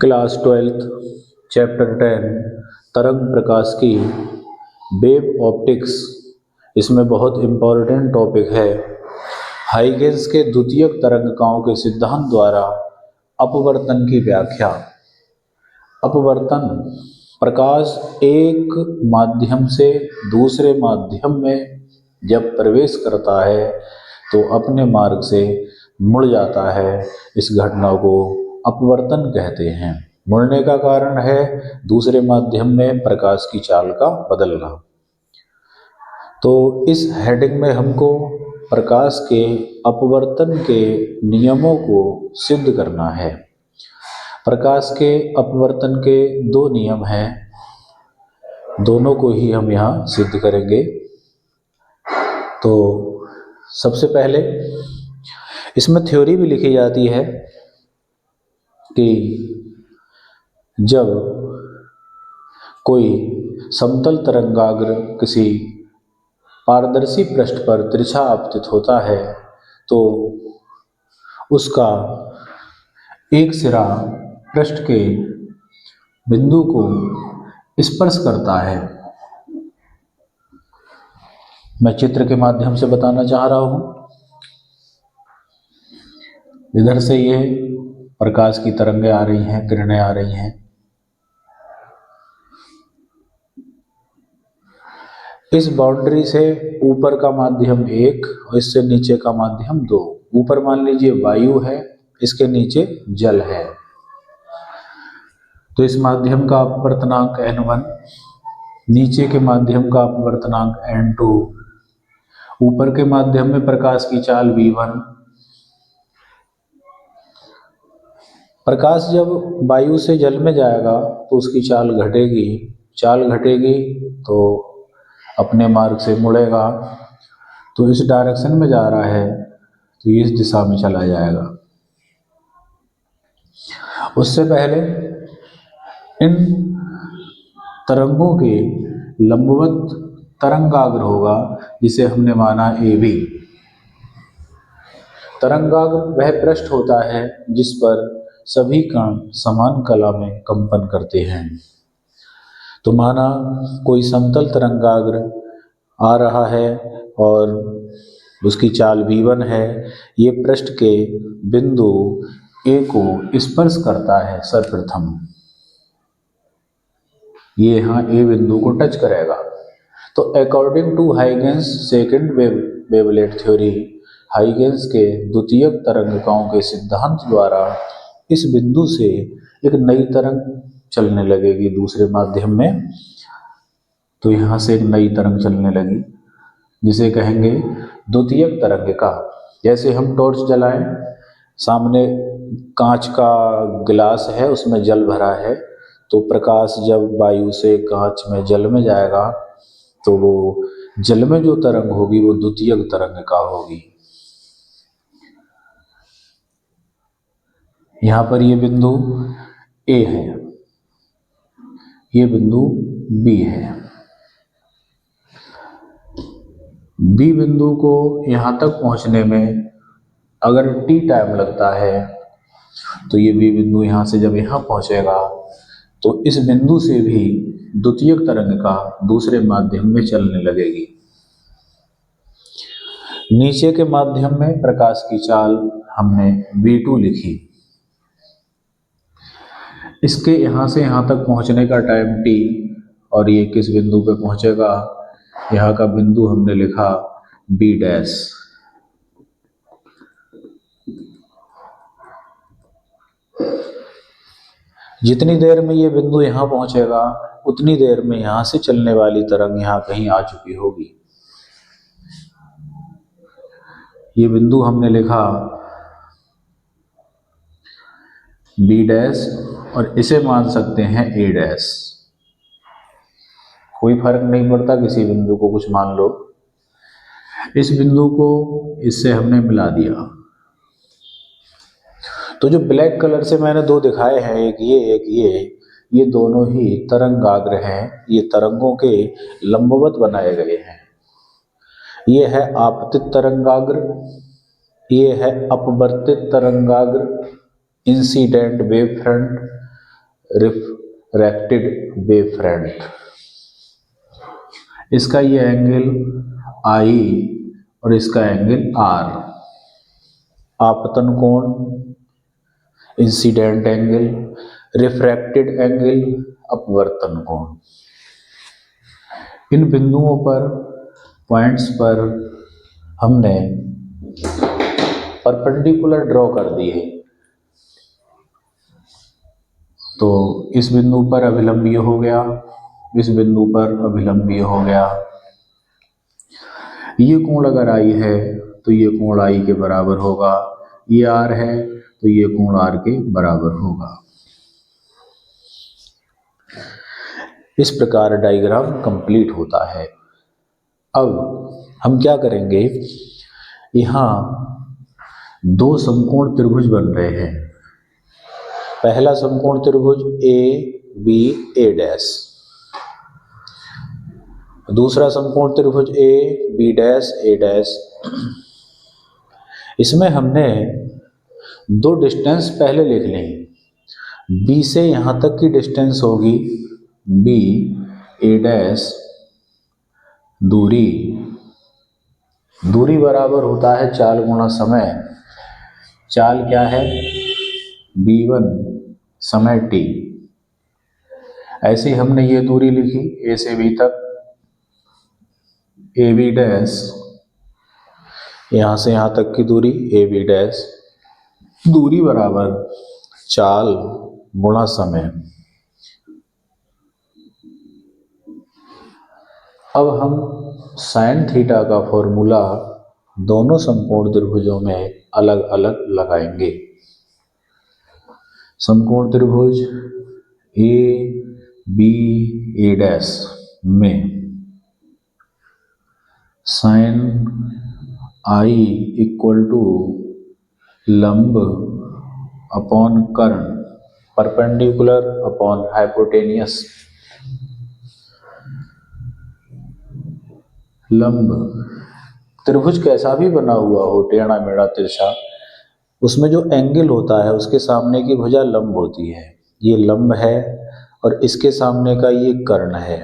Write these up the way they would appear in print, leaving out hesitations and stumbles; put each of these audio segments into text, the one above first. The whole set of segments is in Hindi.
क्लास 12 चैप्टर 10 तरंग प्रकाश की वेव ऑप्टिक्स। इसमें बहुत इम्पोर्टेंट टॉपिक है हाइगेंस के द्वितीयक तरंगिकाओं के सिद्धांत द्वारा अपवर्तन की व्याख्या। अपवर्तन प्रकाश एक माध्यम से दूसरे माध्यम में जब प्रवेश करता है तो अपने मार्ग से मुड़ जाता है। इस घटना को अपवर्तन कहते हैं। मुड़ने का कारण है दूसरे माध्यम में प्रकाश की चाल का बदलना। तो इस हेडिंग में हमको प्रकाश के अपवर्तन के नियमों को सिद्ध करना है। प्रकाश के अपवर्तन के दो नियम हैं, दोनों को ही हम यहाँ सिद्ध करेंगे। तो सबसे पहले इसमें थ्योरी भी लिखी जाती है कि जब कोई समतल तरंगाग्र किसी पारदर्शी पृष्ठ पर तिरछा आपतित होता है तो उसका एक सिरा पृष्ठ के बिंदु को स्पर्श करता है। मैं चित्र के माध्यम से बताना चाह रहा हूं। इधर से ये प्रकाश की तरंगें आ रही हैं, किरणें आ रही हैं। इस बाउंड्री से ऊपर का माध्यम 1 और इससे नीचे का माध्यम 2। ऊपर मान लीजिए वायु है, इसके नीचे जल है। तो इस माध्यम का अपवर्तनांक n1, नीचे के माध्यम का अपवर्तनांक n2, ऊपर के माध्यम में प्रकाश की चाल v1। प्रकाश जब वायु से जल में जाएगा तो उसकी चाल घटेगी। चाल घटेगी तो अपने मार्ग से मुड़ेगा। तो इस डायरेक्शन में जा रहा है तो ये इस दिशा में चला जाएगा। उससे पहले इन तरंगों के लंबवत तरंगाग्र होगा जिसे हमने माना AB। तरंगाग्र वह पृष्ठ होता है जिस पर सभी कण समान कला में कंपन करते हैं। तो माना कोई समतल तरंगाग्र आ रहा है और उसकी चाल v1 है। ये पृष्ठ के बिंदु A को स्पर्श करता है। सर्वप्रथम ये यहाँ A बिंदु को टच करेगा। तो according to Huygens second wavelet theory, Huygens के द्वितीयक तरंगिकाओं के सिद्धांत द्वारा इस बिंदु से एक नई तरंग चलने लगेगी दूसरे माध्यम में। तो यहाँ से एक नई तरंग चलने लगी जिसे कहेंगे द्वितीयक तरंगिका। जैसे हम टॉर्च जलाएं, सामने कांच का गिलास है, उसमें जल भरा है, तो प्रकाश जब वायु से कांच में जल में जाएगा तो वो जल में जो तरंग होगी वो द्वितीयक तरंगिका होगी। यहाँ पर ये बिंदु A है, ये बिंदु B है। B बिंदु को यहाँ तक पहुँचने में अगर T टाइम लगता है तो ये B बिंदु यहाँ से जब यहाँ पहुँचेगा तो इस बिंदु से भी द्वितीयक तरंगिका दूसरे माध्यम में चलने लगेगी। नीचे के माध्यम में प्रकाश की चाल हमने v2 लिखी। इसके यहाँ से यहाँ तक पहुँचने का टाइम t और ये किस बिंदु पे पहुँचेगा, यहाँ का बिंदु हमने लिखा b'। जितनी देर में ये बिंदु यहाँ पहुँचेगा उतनी देर में यहाँ से चलने वाली तरंग यहाँ कहीं आ चुकी होगी। ये बिंदु हमने लिखा b' और इसे मान सकते हैं a'। कोई फर्क नहीं पड़ता, किसी बिंदु को कुछ मान लो। इस बिंदु को इससे हमने मिला दिया। तो जो ब्लैक कलर से मैंने दो दिखाए हैं, एक ये दोनों ही तरंगाग्र हैं। ये तरंगों के लंबवत बनाए गए हैं। ये है आपतित तरंगाग्र, ये है अपवर्तित तरंगाग्र, incident wave front, refracted wave front. इसका ये एंगल आई और इसका एंगल आर। आपतन कोण, इंसिडेंट एंगल, रिफ्रैक्टेड एंगल, अपवर्तन कोण। इन बिंदुओं पर, पॉइंट्स पर हमने परपेंडिकुलर ड्रॉ कर दिए। तो इस बिंदु पर अभिलंबीय हो गया, इस बिंदु पर अभिलंबीय हो गया। ये कोण अगर आई है तो ये कोण आई के बराबर होगा, ये आर है तो ये कोण आर के बराबर होगा। इस प्रकार डायग्राम कंप्लीट होता है। अब हम क्या करेंगे, यहाँ दो समकोण त्रिभुज बन रहे हैं। पहला समकोण त्रिभुज ए बी ए डैश, दूसरा समकोण त्रिभुज A B dash A dash. इसमें हमने दो डिस्टेंस पहले लिख लें। बी से यहाँ तक की डिस्टेंस होगी बी ए डैश, दूरी, दूरी बराबर होता है चाल गुणा समय। चाल क्या है, b1 समय t। ऐसे हमने ये दूरी लिखी a से b तक, ए बी डैश, यहाँ से यहाँ तक की दूरी ए बी डैश, दूरी बराबर चाल गुणा समय। अब हम साइन थीटा का फॉर्मूला दोनों समकोण त्रिभुजों में अलग अलग लगाएंगे। समकोण त्रिभुज ए बी ए डैश में साइन आई इक्वल टू लंब अपॉन कर्ण, परपेंडिकुलर अपॉन हाइपोटेनियस। लंब, त्रिभुज कैसा भी बना हुआ हो, टेढ़ा मेढ़ा तिरछा, उसमें जो एंगल होता है उसके सामने की भुजा लंब होती है। ये लंब है और इसके सामने का ये कर्ण है।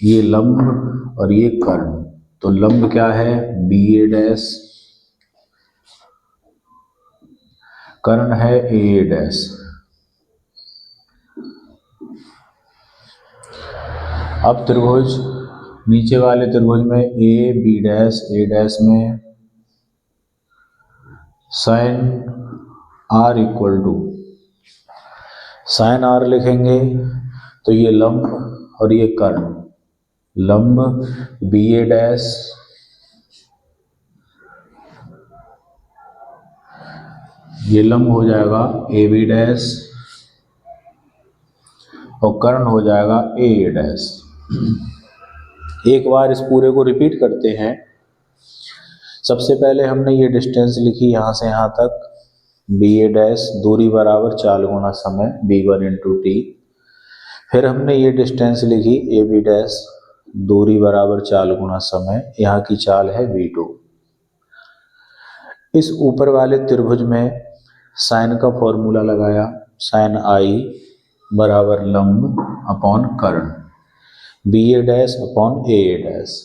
ये लंब और ये कर्ण, तो लंब क्या है बी ए डैश, कर्ण है ए डैश। अब त्रिभुज, नीचे वाले त्रिभुज में A B dash A dash में sine R equal to, sine R लिखेंगे तो ये लंब और ये कर्ण, लंब बी ए डैश, ये लंब हो जाएगा ए बी डैश और कर्ण हो जाएगा ए डैश। एक बार इस पूरे को रिपीट करते हैं। सबसे पहले हमने ये डिस्टेंस लिखी यहाँ से यहाँ तक बी ए डैश, दूरी बराबर चाल गुणा समय b1 इंटू टी। फिर हमने ये डिस्टेंस लिखी ए बी डैश, दूरी बराबर चाल गुणा समय, यहाँ की चाल है v2। इस ऊपर वाले त्रिभुज में साइन का फॉर्मूला लगाया, साइन आई बराबर लंब अपॉन कर्ण, B A dash upon A dash.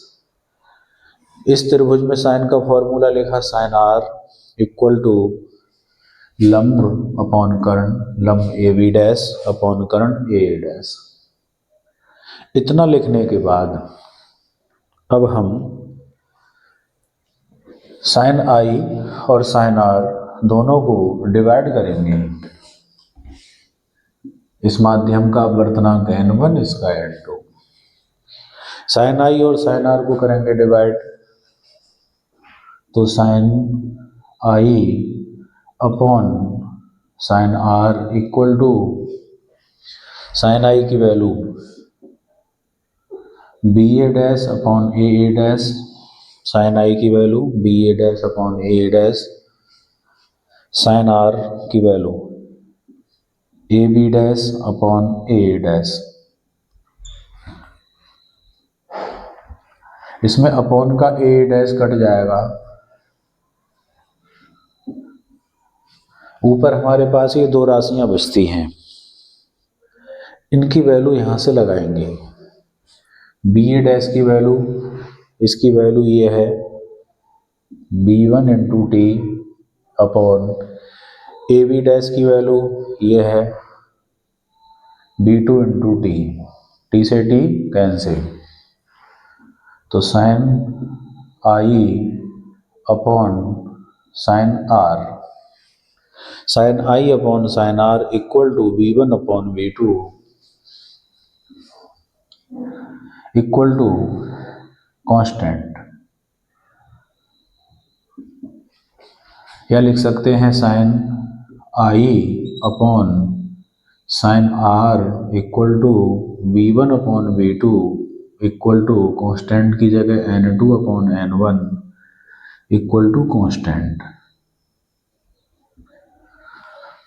इस त्रिभुज में साइन का फॉर्मूला लिखा, साइन आर इक्वल टू लंब अपॉन कर्ण, लंब ए बी डैश अपॉन कर्ण ए डैश। इतना लिखने के बाद अब हम साइन आई और साइन आर दोनों को डिवाइड करेंगे। इस माध्यम का अपवर्तनांक n1, इसका n2। साइन आई और साइन आर को करेंगे डिवाइड, तो sine I upon sine R equal to, sine I की value B A dash upon A dash, sine I की value B A dash upon A dash, sine R की value A B dash upon A dash. इसमें अपॉन का ए डैश कट जाएगा। ऊपर हमारे पास ये दो राशियां बचती हैं, इनकी वैल्यू यहाँ से लगाएंगे। बी ए डैश की वैल्यू, इसकी वैल्यू ये है B1 into T upon A B dash की वैल्यू ये है B2 इंटू टी, टी से टी कैंसिल, तो sine I upon sine R, sine I upon sine R equal to B1 upon B2 equal to constant, या लिख सकते हैं sine I upon sine R equal to B1 upon B2 equal to constant की जगह N2 upon N1 equal to constant.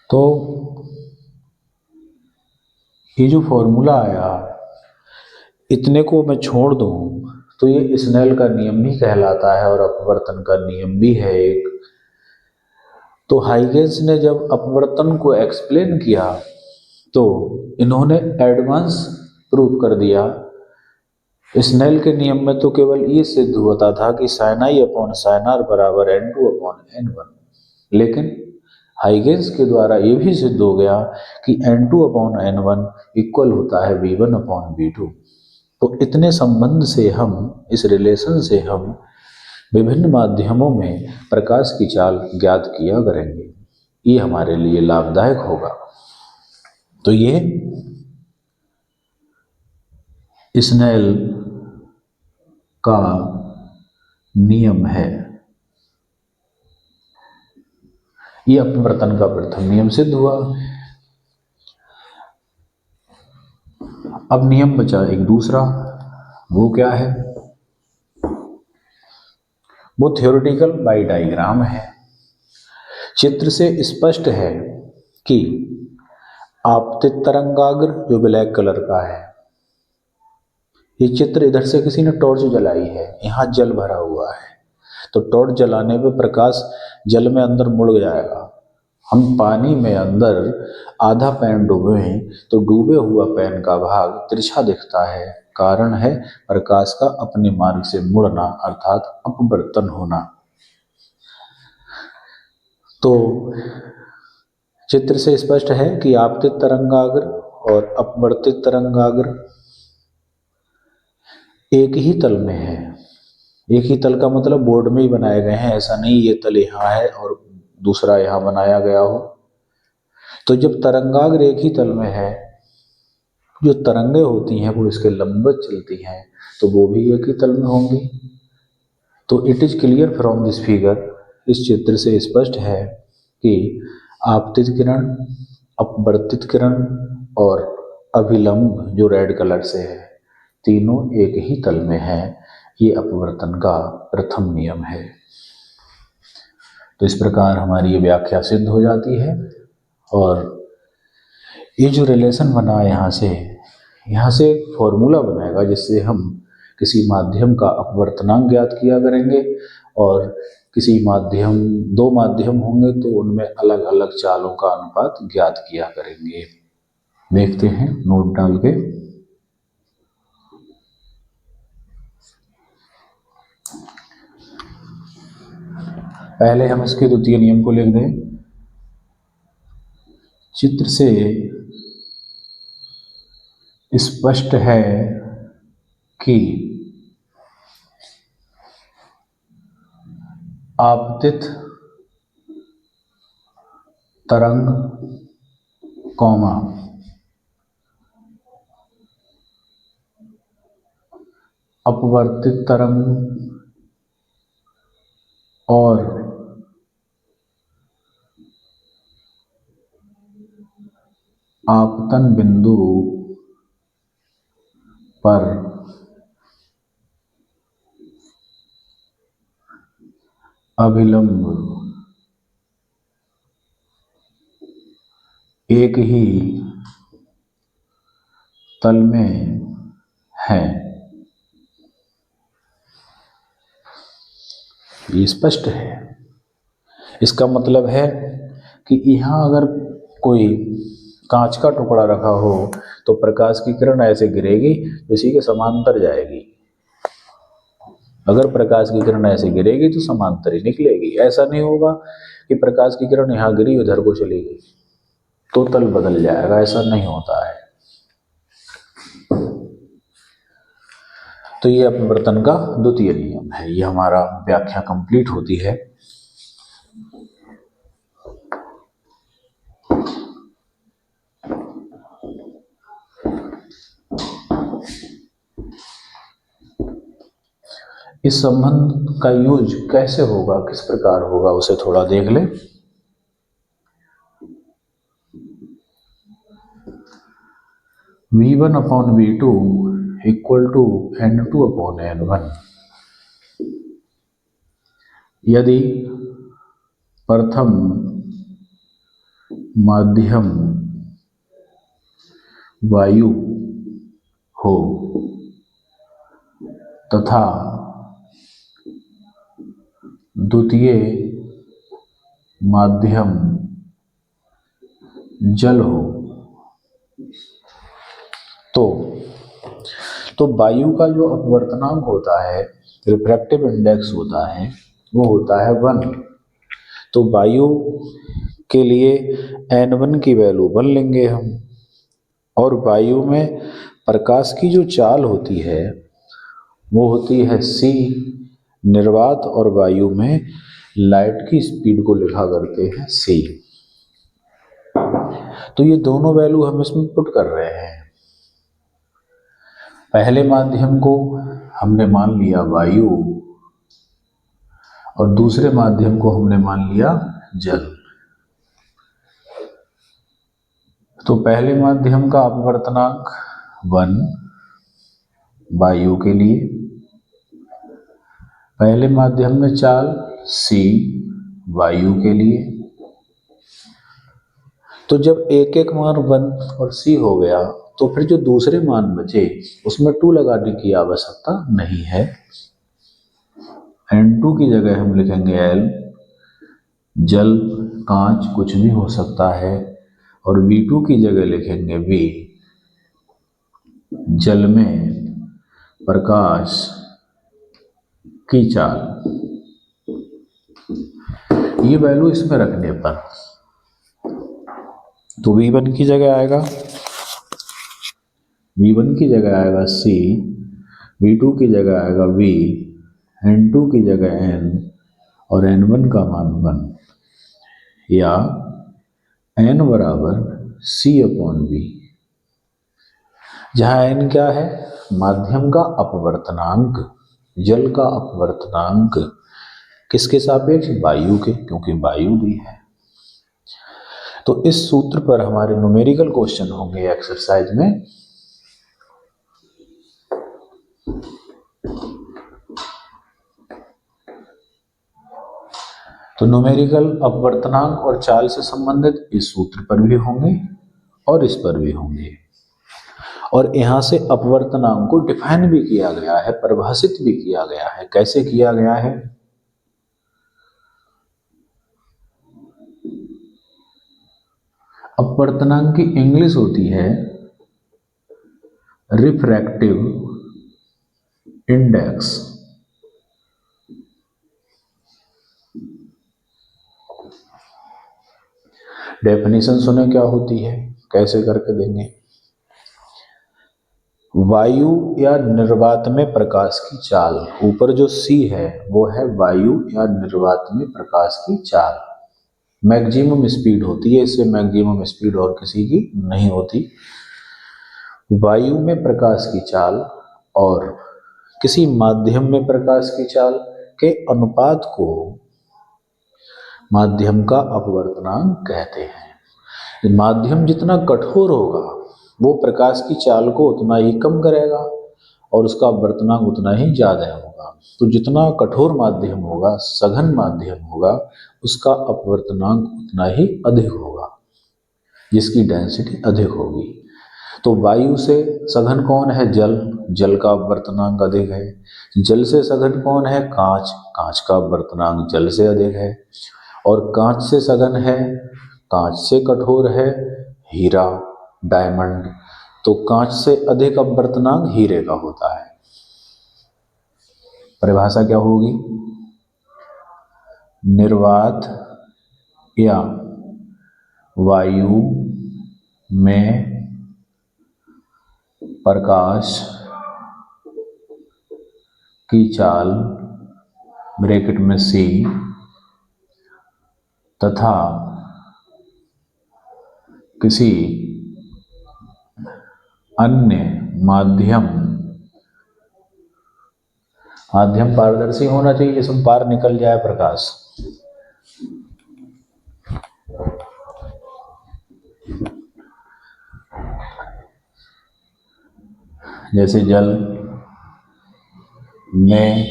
तो ये जो फॉर्मूला आया, इतने को मैं छोड़ दूं तो ये स्नेल का नियम भी कहलाता है और अपवर्तन का नियम भी है एक। तो हाइगेंस ने जब अपवर्तन को एक्सप्लेन किया तो इन्होंने एडवांस प्रूव कर दिया। स्नेल के नियम में तो केवल ये सिद्ध होता था कि sine I upon sine R बराबर N2 अपॉन N1, लेकिन हाइगेंस के द्वारा ये भी सिद्ध हो गया कि N2 अपॉन N1 इक्वल होता है V1 अपॉन V2। तो इतने संबंध से हम, इस रिलेशन से हम विभिन्न माध्यमों में प्रकाश की चाल ज्ञात किया करेंगे। ये हमारे लिए लाभदायक होगा। तो ये स्नेल का नियम है। ये अपवर्तन का प्रथम नियम सिद्ध हुआ। अब नियम बचा एक दूसरा, वो क्या है? वो थ्योरेटिकल बाय डायग्राम है। चित्र से स्पष्ट है कि आपतित तरंगाग्र जो ब्लैक कलर का है, ये चित्र इधर से किसी ने टॉर्च जलाई है, यहाँ जल भरा हुआ है, तो टॉर्च जलाने पे प्रकाश जल में अंदर मुड़ जाएगा। हम पानी में अंदर आधा पैन डूबे हैं तो डूबे हुआ पैन का भाग तिरछा दिखता है, कारण है प्रकाश का अपने मार्ग से मुड़ना अर्थात अपवर्तन होना। तो चित्र से स्पष्ट है कि आपतित तरंगाग्र और अपवर्तित तरंगाग्र एक ही तल में है। एक ही तल का मतलब बोर्ड में ही बनाए गए हैं, ऐसा नहीं ये तल यहाँ है और दूसरा यहाँ बनाया गया हो। तो जब तरंगाग्र एक ही तल में है, जो तरंगे होती हैं वो इसके लंबवत चलती हैं, तो वो भी एक ही तल में होंगी। तो it is clear from this figure, इस चित्र से स्पष्ट है कि आपतित किरण, अपवर्तित किरण और अभिलंब जो रेड कलर से है, तीनों एक ही तल में है। ये अपवर्तन का प्रथम नियम है। तो इस प्रकार हमारी ये व्याख्या सिद्ध हो जाती है। और ये जो रिलेशन बना यहाँ से फॉर्मूला बनाएगा जिससे हम किसी माध्यम का अपवर्तनांक ज्ञात किया करेंगे, और किसी माध्यम, दो माध्यम होंगे तो उनमें अलग अलग चालों का अनुपात ज्ञात किया करेंगे। देखते हैं नोट डाल के। पहले हम इसके द्वितीय नियम को लिख दें। चित्र से स्पष्ट है कि आपतित तरंग कौमा अपवर्तित तरंग और आपतन बिंदु पर अभिलंब एक ही तल में है। ये स्पष्ट है। इसका मतलब है कि यहाँ अगर कोई कांच का टुकड़ा रखा हो तो प्रकाश की किरण ऐसे गिरेगी तो इसी के समांतर जाएगी। अगर प्रकाश की किरण ऐसे गिरेगी तो समांतर ही निकलेगी। ऐसा नहीं होगा कि प्रकाश की किरण यहाँ गिरी उधर को चली गई तो तल बदल जाएगा, ऐसा नहीं होता है। तो ये अपवर्तन का द्वितीय नियम है। ये हमारा व्याख्या कंप्लीट होती है। इस संबंध का यूज कैसे होगा, किस प्रकार होगा, उसे थोड़ा देख लें। V1 upon V2 equal to N2 upon N1। यदि प्रथम माध्यम वायु हो तथा द्वितीय माध्यम जल हो तो वायु का जो अपवर्तनांक होता है, रिफ्रैक्टिव इंडेक्स होता है, वो होता है 1। तो वायु के लिए N1 की वैल्यू 1 लेंगे हम। और वायु में प्रकाश की जो चाल होती है वो होती है c। निर्वात और वायु में लाइट की स्पीड को लिखा करते हैं c। तो ये दोनों वैल्यू हम इसमें पुट कर रहे हैं। पहले माध्यम को हमने मान लिया वायु और दूसरे माध्यम को हमने मान लिया जल। तो पहले माध्यम का अपवर्तनांक 1 वायु के लिए, पहले माध्यम में चाल c वायु के लिए। तो जब एक एक मान 1 और c हो गया तो फिर जो दूसरे मान बचे उसमें 2 लगाने की आवश्यकता नहीं है। N2 की जगह हम लिखेंगे L। जल कांच कुछ भी हो सकता है। और V2 की जगह लिखेंगे V। जल में प्रकाश की चाल। ये वैल्यू इसमें रखने पर तो V1 की जगह आएगा C, V2 की जगह आएगा V, N2 की जगह N और N1 का मान 1 या N बराबर C अपॉन V। जहाँ N क्या है? माध्यम का अपवर्तनांक, जल का अपवर्तनांक। किसके सापेक्ष? वायु के, क्योंकि वायु भी है। तो इस सूत्र पर हमारे न्यूमेरिकल क्वेश्चन होंगे एक्सरसाइज में। तो न्यूमेरिकल अपवर्तनांक और चाल से संबंधित इस सूत्र पर भी होंगे और इस पर भी होंगे। और यहाँ से अपवर्तनांक को डिफाइन भी किया गया है, परिभाषित भी किया गया है। कैसे किया गया है? अपवर्तनांक की इंग्लिश होती है रिफ्रैक्टिव इंडेक्स। डेफिनेशन सुने क्या होती है, कैसे करके देंगे। वायु या निर्वात में प्रकाश की चाल। ऊपर जो C है वो है वायु या निर्वात में प्रकाश की चाल। मैक्सिमम स्पीड होती है, इससे मैक्सिमम स्पीड और किसी की नहीं होती। वायु में प्रकाश की चाल और किसी माध्यम में प्रकाश की चाल के अनुपात को माध्यम का अपवर्तनांक कहते हैं। माध्यम जितना कठोर होगा वो प्रकाश की चाल को उतना ही कम करेगा और उसका अपवर्तनांक उतना ही ज़्यादा होगा। तो जितना कठोर माध्यम होगा, सघन माध्यम होगा, उसका अपवर्तनांक उतना ही अधिक होगा, जिसकी डेंसिटी अधिक होगी। तो वायु से सघन कौन है? जल। जल का अपवर्तनांक अधिक है। जल से सघन कौन है? कांच। कांच का अपवर्तनांक जल से अधिक है। और कांच से सघन है, कांच से कठोर है हीरा, डायमंड, तो कांच से अधिक अपवर्तनांक हीरे का होता है। परिभाषा क्या होगी? निर्वात या वायु में प्रकाश की चाल ब्रैकेट में C तथा किसी अन्य माध्यम पारदर्शी होना चाहिए जिसमें पार निकल जाए प्रकाश, जैसे जल में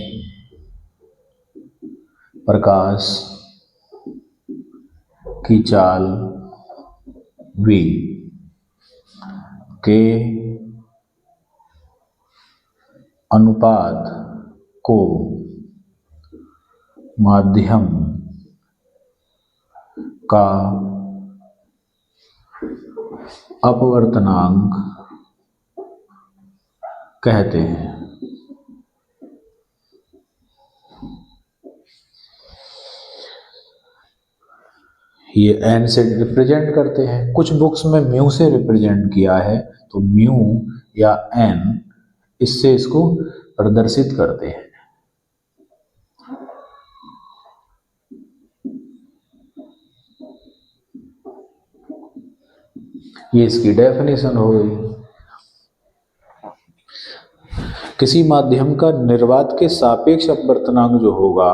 प्रकाश की चाल V के अनुपात को माध्यम का अपवर्तनांक कहते हैं। ये n से रिप्रेजेंट करते हैं, कुछ बुक्स में म्यू से रिप्रेजेंट किया है, तो म्यू या n इससे इसको प्रदर्शित करते हैं। ये इसकी डेफिनेशन हो गई। किसी माध्यम का निर्वात के सापेक्ष अपवर्तनांक जो होगा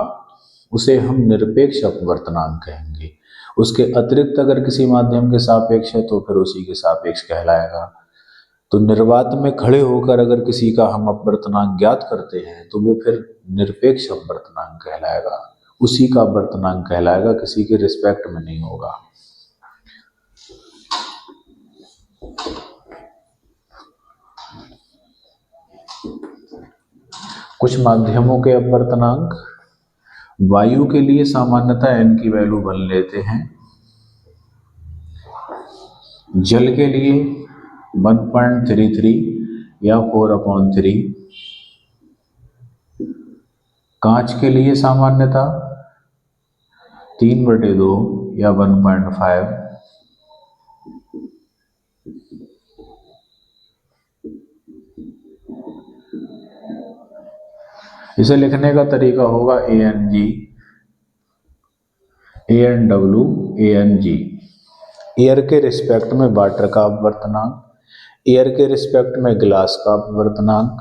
उसे हम निरपेक्ष अपवर्तनांक कहेंगे। उसके अतिरिक्त अगर किसी माध्यम के सापेक्ष है तो फिर उसी के सापेक्ष कहलाएगा। तो निर्वात में खड़े होकर अगर किसी का हम अपवर्तनांक ज्ञात करते हैं तो वो फिर निरपेक्ष अपवर्तनांक कहलाएगा, उसी का अपवर्तनांक कहलाएगा, किसी के रिस्पेक्ट में नहीं होगा। कुछ माध्यमों के अपवर्तनांक वायु के लिए सामान्यतः n की वैल्यू बन लेते हैं, जल के लिए 1.33 या 4/3, कांच के लिए सामान्यतः 3/2 या 1.5, इसे लिखने का तरीका होगा ANG, ANW, ANG। एयर के रिस्पेक्ट में वाटर का अपवर्तनांक, एयर के रिस्पेक्ट में ग्लास का अपवर्तनांक,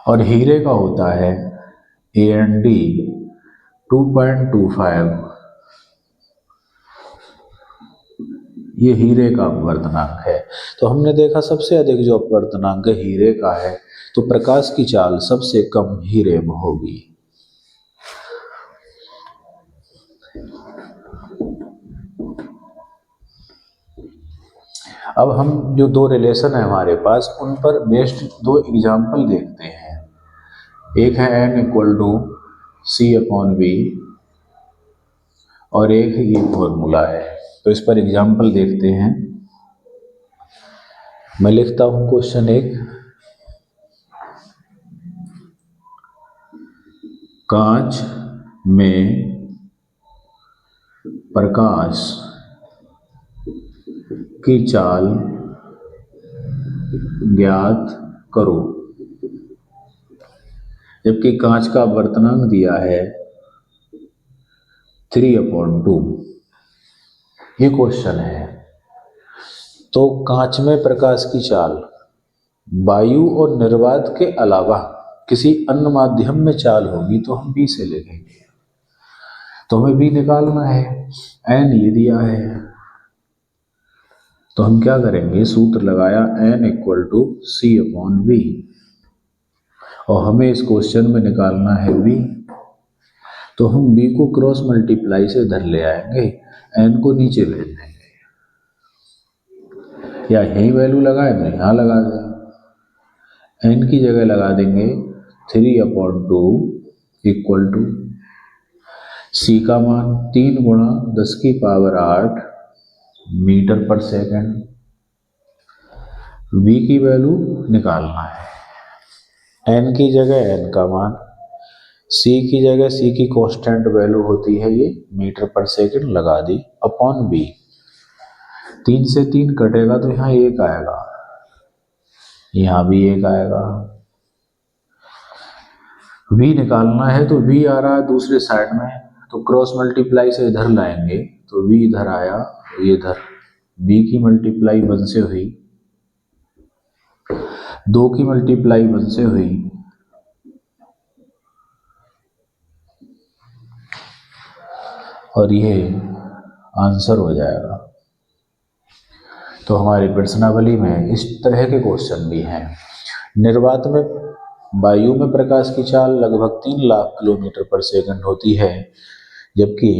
और हीरे का होता है AND 2.25। ये हीरे का अपवर्तनांक है। तो हमने देखा सबसे अधिक जो अपवर्तनांक हीरे का है, तो प्रकाश की चाल सबसे कम हीरे में होगी। अब हम जो दो रिलेशन है हमारे पास उन पर बेस्ड दो एग्जाम्पल देखते हैं। एक है n=C/V और एक ये फॉर्मूला है। तो इस पर एग्जाम्पल देखते हैं। मैं लिखता हूं क्वेश्चन 1। कांच में प्रकाश की चाल ज्ञात करो, जबकि कांच का अपवर्तनांक दिया है 3/2। ये क्वेश्चन है। तो कांच में प्रकाश की चाल वायु और निर्वात के अलावा किसी अन्य माध्यम में चाल होगी तो हम B से लिखेंगे। तो हमें B निकालना है, n ये दिया है, तो हम क्या करेंगे, सूत्र लगाया n=C/V और हमें इस क्वेश्चन में निकालना है B। तो हम B को क्रॉस मल्टीप्लाई से इधर ले आएंगे, n को नीचे भेज देंगे, या यही वैल्यू लगाए तो यहाँ लगा दें, n की जगह लगा देंगे 3/2 = सी का मान 3 गुणा 10 की पावर 8 मीटर पर सेकंड। v की वैल्यू निकालना है। n की जगह n का मान, c की जगह c की कांस्टेंट वैल्यू होती है ये मीटर पर सेकंड लगा दी, अपॉन b। 3 से 3 कटेगा तो यहाँ 1 आएगा, यहाँ भी 1 आएगा। v निकालना है तो v आ रहा है दूसरे साइड में, तो क्रॉस मल्टीप्लाई से इधर लाएंगे तो v इधर आया, ये इधर b की मल्टीप्लाई 1 से हुई, 2 की मल्टीप्लाई 1 से हुई, और ये आंसर हो जाएगा। तो हमारी प्रश्नावली में इस तरह के क्वेश्चन भी हैं। निर्वात में वायु में प्रकाश की चाल लगभग 3 लाख किलोमीटर पर सेकंड होती है, जबकि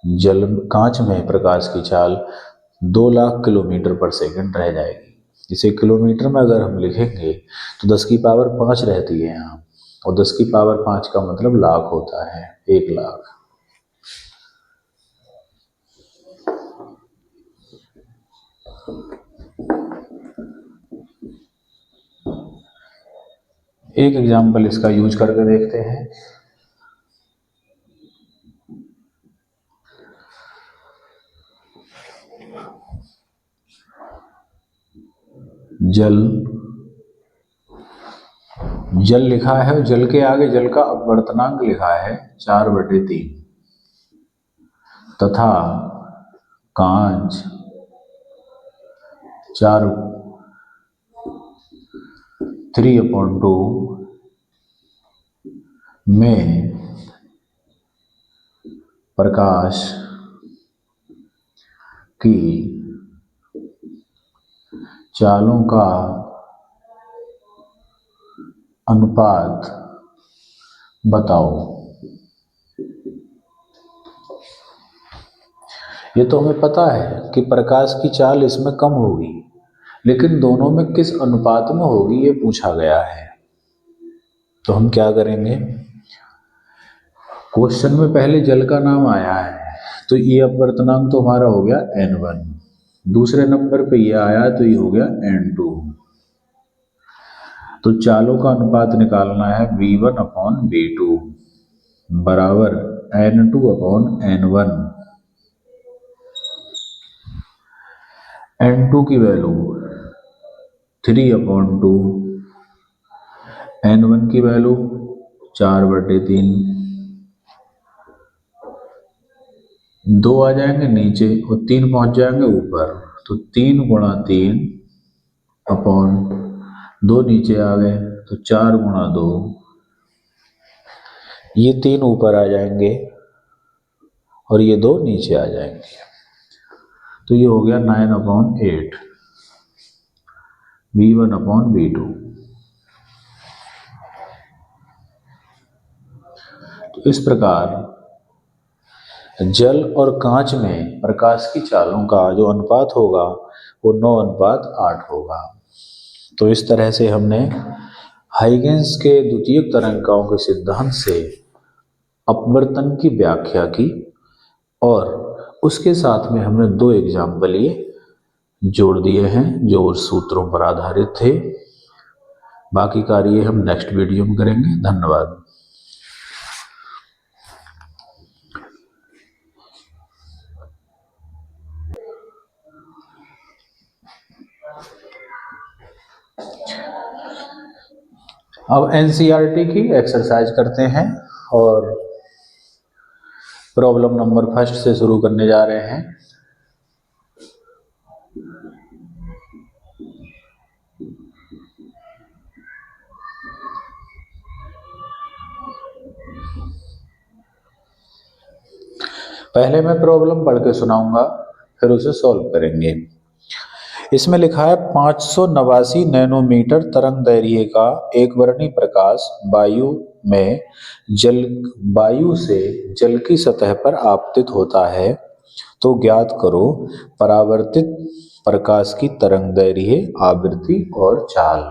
जल कांच में प्रकाश की चाल 2 लाख किलोमीटर पर सेकंड रह जाएगी। इसे किलोमीटर में अगर हम लिखेंगे तो 10 की पावर 5 रहती है यहाँ, और 10 की पावर 5 का मतलब लाख होता है, 1 लाख। एक एग्जाम्पल इसका यूज करके देखते हैं। जल जल लिखा है, जल के आगे जल का अपवर्तनांक लिखा है 4/3, तथा कांच 3/2 में प्रकाश की चालों का अनुपात बताओ। ये तो हमें पता है कि प्रकाश की चाल इसमें कम होगी, लेकिन दोनों में किस अनुपात में होगी ये पूछा गया है। तो हम क्या करेंगे, क्वेश्चन में पहले जल का नाम आया है, तो ये अपवर्तनांक तो हमारा हो गया n1, दूसरे नंबर पे ये आया तो ये हो गया n2। तो चालों का अनुपात निकालना है v1/v2 बराबर n2/n1। n2 की वैल्यू 3/2, n1 की वैल्यू 4/3, 2 आ जाएंगे नीचे और 3 पहुंच जाएंगे ऊपर, तो 3 गुणा 3 अपॉन 2 नीचे आ गए तो 4 गुणा 2, ये 3 ऊपर आ जाएंगे और ये 2 नीचे आ जाएंगे, तो ये हो गया 9/8 v1/v2। तो इस प्रकार जल और कांच में प्रकाश की चालों का जो अनुपात होगा वो 9/8 होगा। तो इस तरह से हमने हाइगेंस के द्वितीयक तरंगिकाओं के सिद्धांत से अपवर्तन की व्याख्या की, और उसके साथ में हमने 2 एग्जाम्पल ये जोड़ दिए हैं जो सूत्रों पर आधारित थे। बाकी कार्य हम नेक्स्ट वीडियो में करेंगे। धन्यवाद। अब एनसीईआरटी की एक्सरसाइज करते हैं और प्रॉब्लम नंबर 1 से शुरू करने जा रहे हैं। पहले मैं प्रॉब्लम पढ़ के सुनाऊंगा, फिर उसे सॉल्व करेंगे। इसमें लिखा है 589 नैनोमीटर तरंग दैर्घ्य का एक वर्णी प्रकाश वायु से जल की सतह पर आपतित होता है, तो ज्ञात करो परावर्तित प्रकाश की तरंग दैर्घ्य, आवृत्ति और चाल।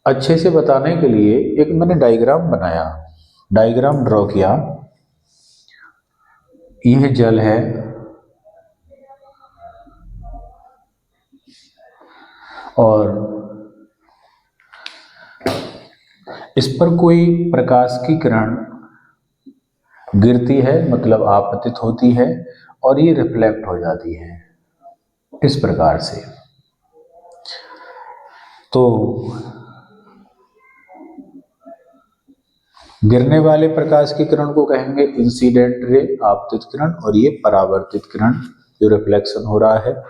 अच्छे से बताने के लिए एक मैंने डायग्राम बनाया। डायग्राम ड्रॉ किया, यह जल है और इस पर कोई प्रकाश की किरण गिरती है, मतलब आपतित होती है और ये रिफ्लेक्ट हो जाती है इस प्रकार से। तो गिरने वाले प्रकाश की किरण को कहेंगे इंसिडेंट रे, आपतित किरण, और ये परावर्तित किरण जो रिफ्लेक्शन हो रहा है।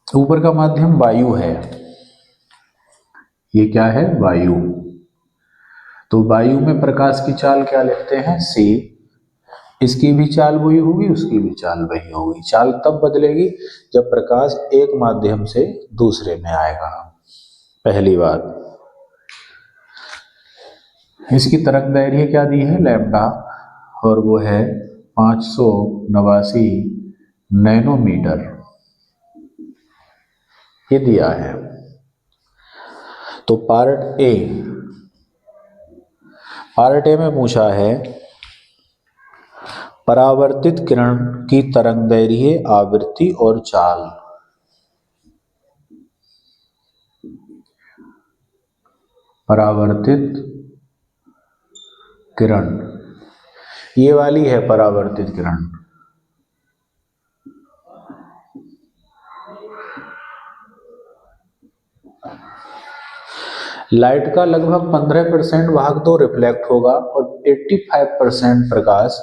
ऊपर का माध्यम वायु है, ये क्या है? वायु। तो वायु में प्रकाश की चाल क्या लिखते हैं? सी। इसकी भी चाल वही होगी, उसकी भी चाल वही होगी। चाल तब बदलेगी जब प्रकाश एक माध्यम से दूसरे में आएगा, पहली बात। इसकी तरंग दैर्घ्य क्या दी है? लैम्डा, और वो है 589 नैनोमीटर, ये दिया है। तो पार्ट ए में पूछा है परावर्तित किरण की तरंगदैर्घ्य, आवृत्ति और चाल। परावर्तित किरण, ये वाली है परावर्तित किरण। लाइट का लगभग 15% भाग तो रिफ्लेक्ट होगा और 85% प्रकाश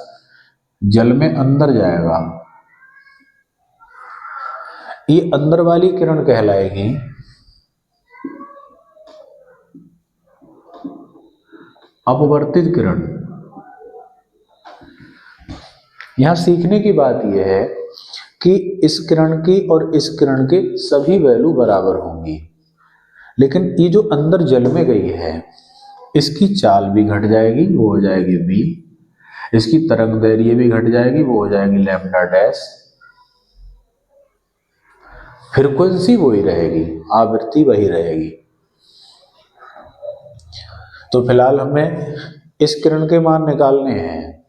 जल में अंदर जाएगा। ये अंदर वाली किरण कहलाएगी अपवर्तित किरण। यहां सीखने की बात यह है कि इस किरण की और इस किरण के सभी वैल्यू बराबर होंगी, लेकिन ये जो अंदर जल में गई है इसकी चाल भी घट जाएगी, वो हो जाएगी v। इसकी तरंग दैर्घ्य भी घट जाएगी, वो हो जाएगी लैम्डा डैश। फ्रीक्वेंसी वही रहेगी, आवृत्ति वही रहेगी। तो फिलहाल हमें इस किरण के मान निकालने हैं,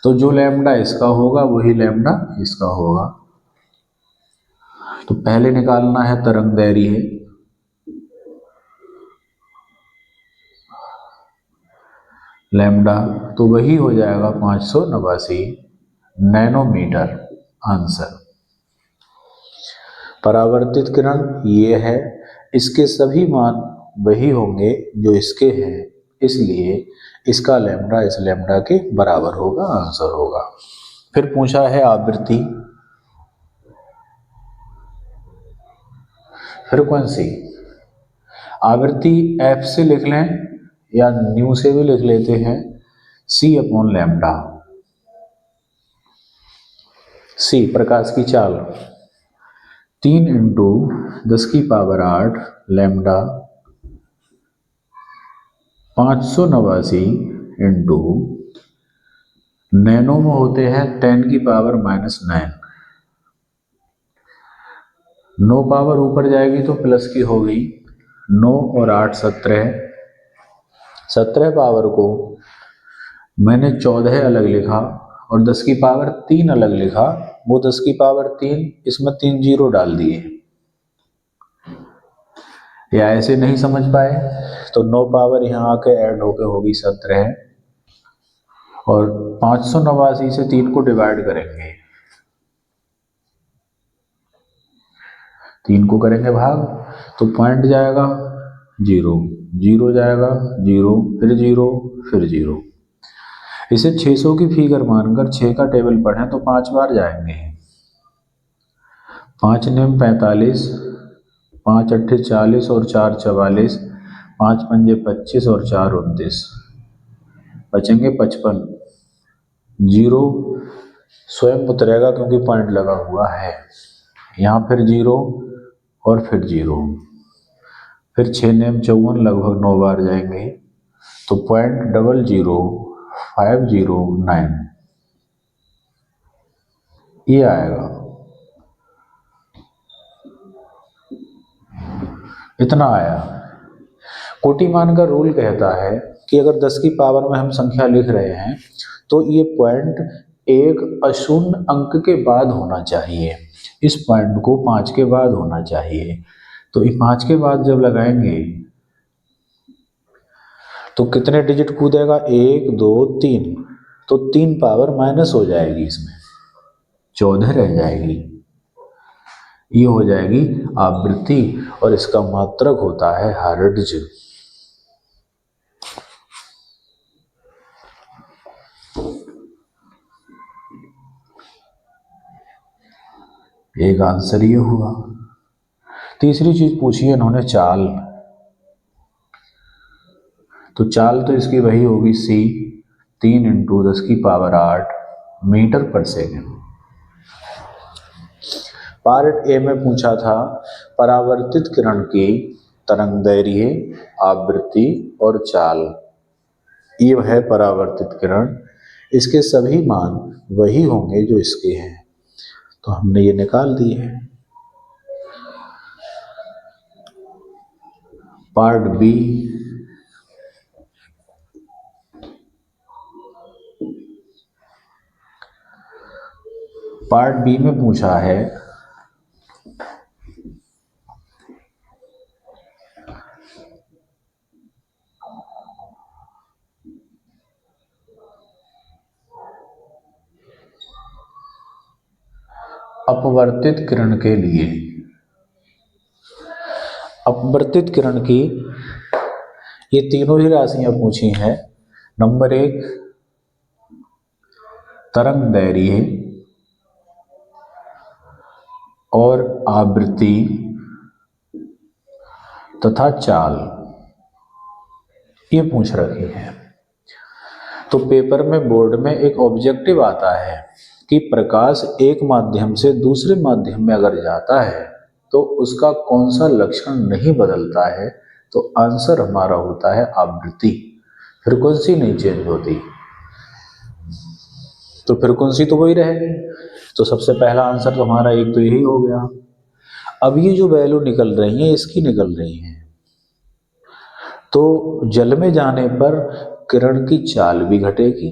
तो जो लैम्डा इसका होगा वही लैम्डा इसका होगा। तो पहले निकालना है तरंग दैर्घ्य, लैम्डा, तो वही हो जाएगा 589 नैनोमीटर, आंसर। परावर्तित किरण ये है, इसके सभी मान वही होंगे जो इसके हैं, इसलिए इसका लैम्डा इस लैम्डा के बराबर होगा, आंसर होगा। फिर पूछा है आवृत्ति, फ्रीक्वेंसी। आवृत्ति एफ से लिख लें या न्यू से भी लिख लेते हैं, सी अपॉन लैम्डा। सी प्रकाश की चाल, 3 इंटू 10⁸ लैम्डा 589 इंटू नैनो में होते हैं 10⁻⁹। 9 पावर ऊपर जाएगी तो प्लस की हो गई, 9 और 8 17। 17 पावर को मैंने 14 अलग लिखा और 10⁻³ अलग लिखा, वो 10⁻³ इसमें 3 जीरो डाल दिए। या ऐसे नहीं समझ पाए तो 9 पावर यहाँ आके ऐड होके होगी 17, और 589 से 3 को डिवाइड करेंगे, 3 को करेंगे भाग, तो पॉइंट जाएगा 0, 0 जाएगा 0, फिर 0, फिर 0। इसे 600 की फिगर मानकर 6 का टेबल पढ़ें तो 5 बार जाएंगे। 5 नेम 45, 5 अट्ठे 40 और 4 44, 5 पंजे 25 और 4 29, बचेंगे 55। 0 स्वयं उतरेगा क्योंकि पॉइंट लगा हुआ है, यहाँ फिर 0 और फिर 0, फिर 6 नेम 54, लगभग 9 बार जाएंगे, तो 0.00509 ये आएगा, इतना आया। कोटिमान का रूल कहता है कि अगर 10 की पावर में हम संख्या लिख रहे हैं तो ये पॉइंट एक अशून्य अंक के बाद होना चाहिए, इस पॉइंट को 5 के बाद होना चाहिए। तो ये 5 के बाद जब लगाएंगे तो कितने डिजिट कूदेगा, 1 2 3, तो 3 पावर माइनस हो जाएगी, इसमें 14 रह जाएगी। ये हो जाएगी आवृत्ति और इसका मात्रक होता है हर्ट्ज। एक आंसर ये हुआ। तीसरी चीज पूछी है इन्होंने चाल, तो चाल तो इसकी वही होगी c 3 × 10 की पावर 8 मीटर पर सेकेंड। पार्ट ए में पूछा था परावर्तित किरण की तरंगदैर्घ्य, आवृत्ति और चाल। ये है परावर्तित किरण, इसके सभी मान वही होंगे जो इसके हैं, तो हमने ये निकाल दिए। पार्ट बी, पार्ट बी में पूछा है अपवर्तित किरण के लिए। अपवर्तित किरण की ये तीनों ही राशियां पूछी हैं। नंबर 1 तरंगदैर्घ्य और आवृत्ति तथा चाल, ये पूछ रखी है। तो पेपर में बोर्ड में एक ऑब्जेक्टिव आता है कि प्रकाश एक माध्यम से दूसरे माध्यम में अगर जाता है तो उसका कौन सा लक्षण नहीं बदलता है, तो आंसर हमारा होता है आवृत्ति। फ्रीक्वेंसी नहीं चेंज होती, तो फ्रीक्वेंसी तो वही रहेगी। तो सबसे पहला आंसर तो हमारा एक तो यही हो गया। अब ये जो वैल्यू निकल रही है इसकी निकल रही है, तो जल में जाने पर किरण की चाल भी घटेगी,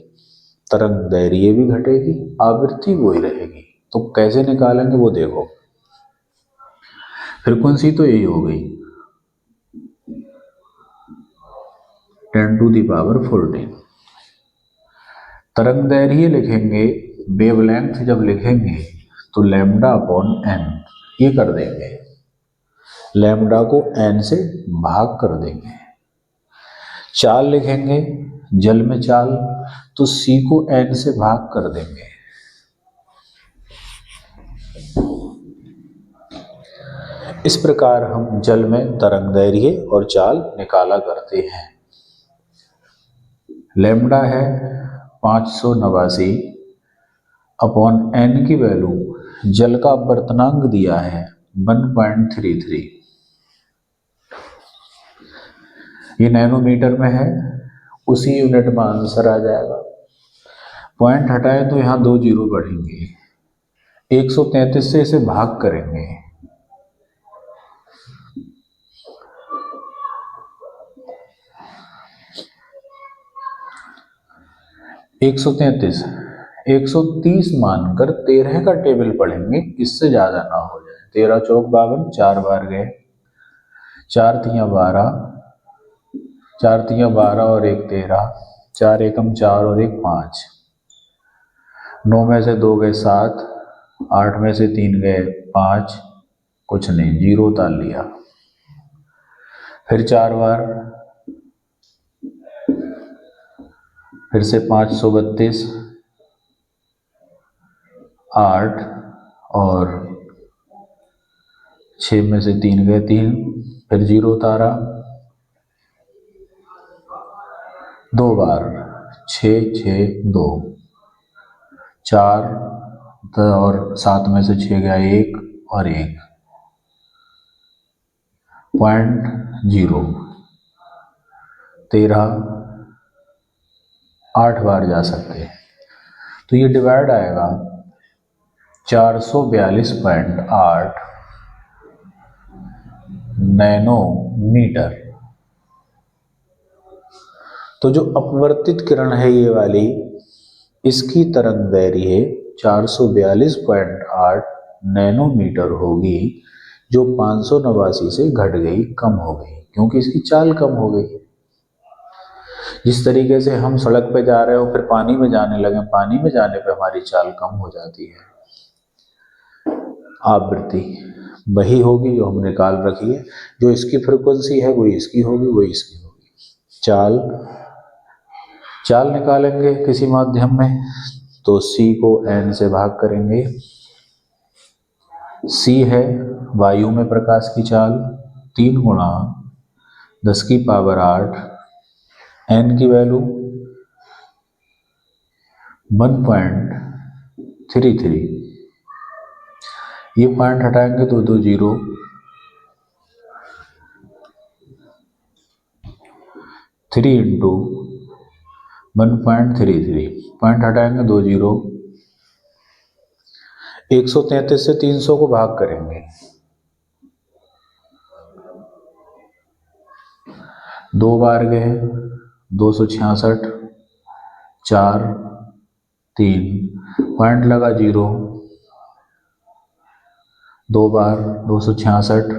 तरंगदैर्घ्य भी घटेगी, आवृत्ति वही रहेगी। तो कैसे निकालेंगे वो देखो। फ्रीक्वेंसी तो यही हो गई 10⁴। तरंगदैर्घ्य लिखेंगे, वेवलेंथ जब लिखेंगे तो λ/n ये कर देंगे, लैम्ब्डा को n से भाग कर देंगे। चाल लिखेंगे, जल में चाल, तो c को n से भाग कर देंगे। इस प्रकार हम जल में तरंगदैर्घ्य और चाल निकाला करते हैं। लैम्ब्डा है 589 अपॉन n की वैल्यू, जल का अपवर्तनांक दिया है 1.33, ये नैनोमीटर में है, उसी यूनिट में आंसर आ जाएगा। पॉइंट हटाए तो यहाँ 2 जीरो बढ़ेंगे, 133 से इसे भाग करेंगे, एक 130 मानकर 13 का टेबल पढ़ेंगे, इससे ज्यादा ना हो जाए। 13 चौक 52, 4 बार गए, 4 तियां 12, 4 तियां 12 और 1 13, 4 एकम 4 और 1 5, 9 में से 2 गए 7, 8 में से 3 गए 5, कुछ नहीं, जीरो उतार लिया। फिर 4 बार, फिर से 532, 8 और 6 में से 3 गए 3, फिर जीरो उतारा, 2 बार, 6 6 2, 4 और 7 में से 6 गया 1 और 1, पॉइंट 0, 13, 8 बार जा सकते हैं, तो ये डिवाइड आएगा 442.8 नैनोमीटर। तो जो अपवर्तित किरण है ये वाली, इसकी तरंग दैर्घ्य 442.8 नैनोमीटर होगी, जो 589 से घट गई, कम हो गई, क्योंकि इसकी चाल कम हो गई। जिस तरीके से हम सड़क पे जा रहे हो फिर पानी में जाने लगे, पानी में जाने पे हमारी चाल कम हो जाती है। आवृत्ति वही होगी जो हमने निकाल रखी है, जो इसकी फ्रीक्वेंसी है वही इसकी होगी, वही इसकी होगी। चाल निकालेंगे किसी माध्यम में, तो c को n से भाग करेंगे। c है वायु में प्रकाश की चाल, 3 गुणा 10 की पावर 8, n की वैल्यू 1.33, ये पॉइंट हटाएंगे तो 2 जीरो, 3 इंटू 1.33, पॉइंट हटाएंगे 2 जीरो, 133 से 300 को भाग करेंगे, 2 बार गए 266, 4 3, पॉइंट लगा 0, 2 बार 266,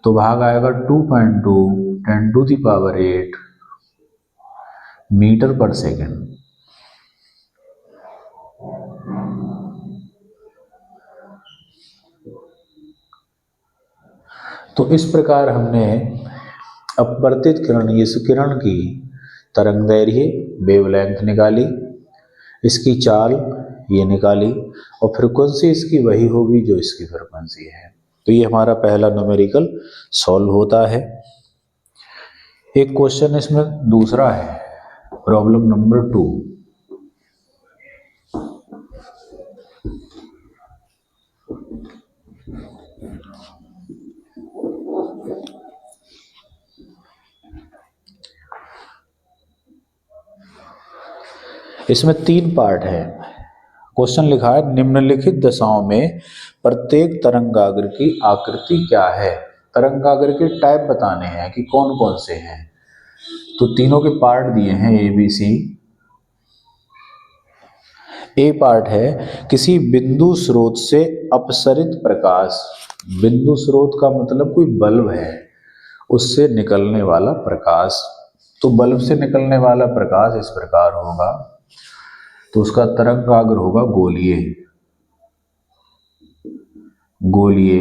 तो भाग आएगा 2.2 10⁸ मीटर पर सेकेंड। तो इस प्रकार हमने अपवर्तित किरण, इस किरण की तरंग दैर्घ्य वेवलेंथ निकाली, इसकी चाल ये निकाली, और फ्रीक्वेंसी इसकी वही होगी जो इसकी फ्रीक्वेंसी है। तो ये हमारा पहला न्यूमेरिकल सॉल्व होता है। एक क्वेश्चन इसमें दूसरा है, प्रॉब्लम नंबर 2। इसमें 3 पार्ट है। क्वेश्चन लिखा है, निम्नलिखित दशाओं में प्रत्येक तरंगाग्र की आकृति क्या है। तरंगाग्र के टाइप बताने हैं कि कौन कौन से हैं। तो तीनों के पार्ट दिए हैं A B C. A part है, किसी बिंदु स्रोत से अपसरित प्रकाश। बिंदु स्रोत का मतलब कोई बल्ब है, उससे निकलने वाला प्रकाश। तो बल्ब से निकलने वाला प्रकाश इस प्रकार होगा, तो उसका तरंगाग्र होगा गोलीय। गोलीय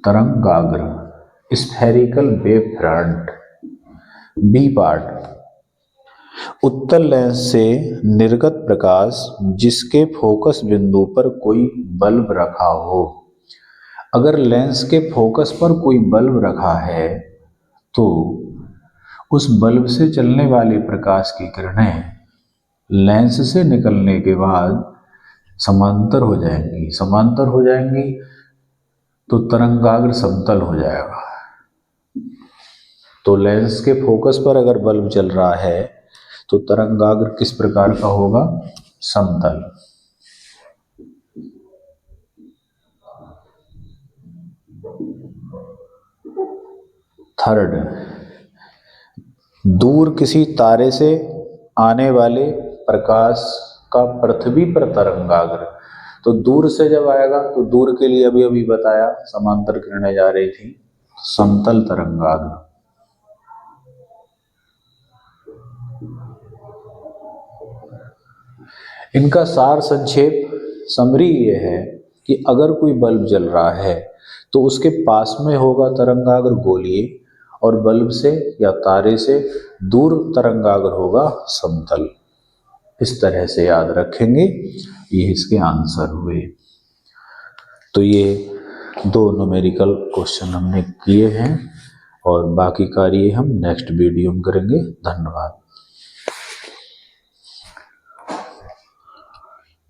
तरंगाग्र, spherical wave front. B part, उत्तल लेंस से निर्गत प्रकाश जिसके फोकस बिंदु पर कोई बल्ब रखा हो। अगर लेंस के फोकस पर कोई बल्ब रखा है तो उस बल्ब से चलने वाली प्रकाश की किरणें लेंस से निकलने के बाद समांतर हो जाएंगी। समांतर हो जाएंगी तो तरंगाग्र समतल हो जाएगा। तो लेंस के फोकस पर अगर बल्ब चल रहा है तो तरंगाग्र किस प्रकार का होगा, समतल। थर्ड, दूर किसी तारे से आने वाले प्रकाश का पृथ्वी पर तरंगाग्र। तो दूर से जब आएगा तो दूर के लिए अभी अभी बताया समांतर किरणें जा रही थी, समतल तरंगाग्र। इनका सार संक्षेप समरी ये है कि अगर कोई बल्ब जल रहा है तो उसके पास में होगा तरंगाग्र गोलीय, और बल्ब से या तारे से दूर तरंगाग्र होगा समतल। इस तरह से याद रखेंगे, ये इसके आंसर हुए। तो ये 2 न्यूमेरिकल क्वेश्चन हमने किए हैं और बाकी कार्य हम नेक्स्ट वीडियो में करेंगे। धन्यवाद।